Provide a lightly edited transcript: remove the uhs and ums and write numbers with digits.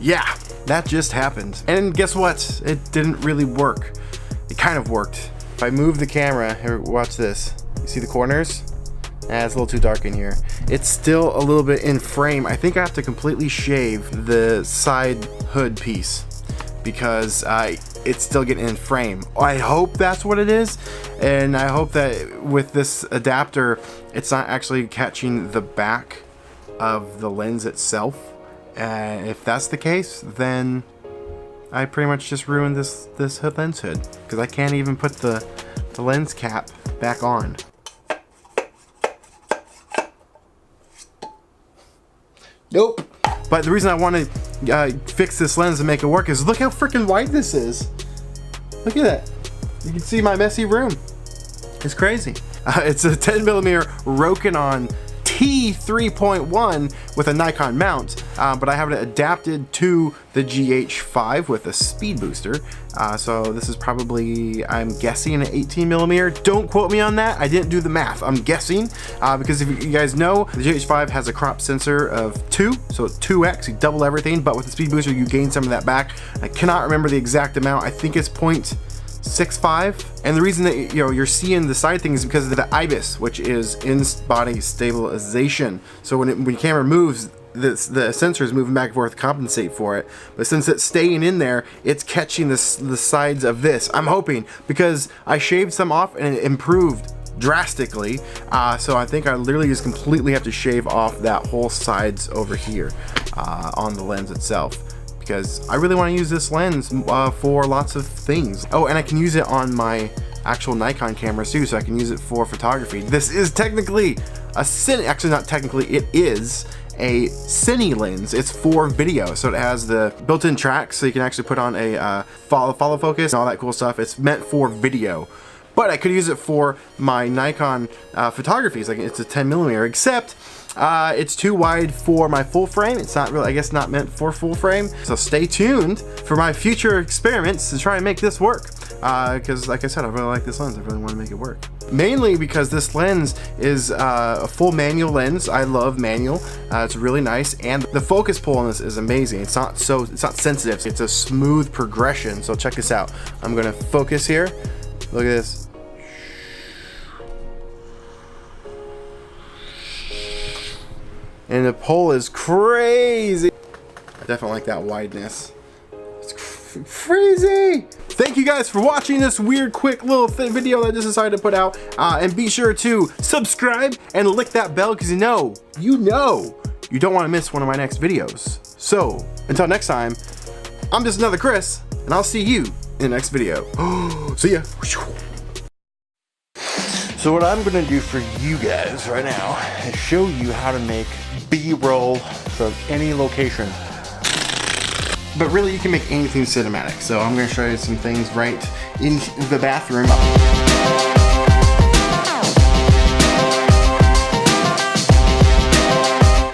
Yeah, that just happened. And guess what? It didn't really work. It kind of worked. If I move the camera, here, watch this. You see the corners? It's a little too dark in here. It's still a little bit in frame. I think I have to completely shave the side hood piece because it's still getting in frame. I hope that's what it is, and I hope that with this adapter, it's not actually catching the back of the lens itself. If that's the case, then I pretty much just ruined this lens hood because I can't even put the lens cap back on. Nope. But the reason I want to fix this lens and make it work is look how freaking wide this is. Look at that. You can see my messy room. It's crazy. It's a 10mm Rokinon T3.1 with a Nikon mount, but I have it adapted to the GH5 with a speed booster. So this is probably, I'm guessing, an 18mm. Don't quote me on that. I didn't do the math. I'm guessing because if you guys know, the GH5 has a crop sensor of 2, so it's 2x, you double everything, but with the speed booster, you gain some of that back. I cannot remember the exact amount. I think it's 0.65, and the reason that you're seeing the side thing is because of the IBIS, which is in-body stabilization. So when the camera moves, the sensor is moving back and forth to compensate for it. But since it's staying in there, it's catching the sides of this. I'm hoping, because I shaved some off and it improved drastically. So I think I literally just completely have to shave off that whole sides over here on the lens itself, because I really want to use this lens for lots of things. Oh, and I can use it on my actual Nikon cameras too, so I can use it for photography. This is technically a Cine, actually not technically, it is a Cine lens. It's for video, so it has the built-in tracks, so you can actually put on a follow focus and all that cool stuff. It's meant for video. But I could use it for my Nikon photographies. Like, it's a 10mm, except it's too wide for my full frame. It's not really, I guess, not meant for full frame. So stay tuned for my future experiments to try and make this work. Because like I said, I really like this lens. I really want to make it work. Mainly because this lens is a full manual lens. I love manual. It's really nice, and the focus pull on this is amazing. It's not sensitive. It's a smooth progression. So check this out. I'm gonna focus here. Look at this. And the pull is crazy. I definitely like that wideness. It's crazy. Thank you guys for watching this weird, quick little video that I just decided to put out. And be sure to subscribe and lick that bell, because you know you don't want to miss one of my next videos. So until next time, I'm just another Chris, and I'll see you in the next video. See ya. So what I'm gonna do for you guys right now is show you how to make B-roll from any location. But really, you can make anything cinematic. So I'm gonna show you some things right in the bathroom.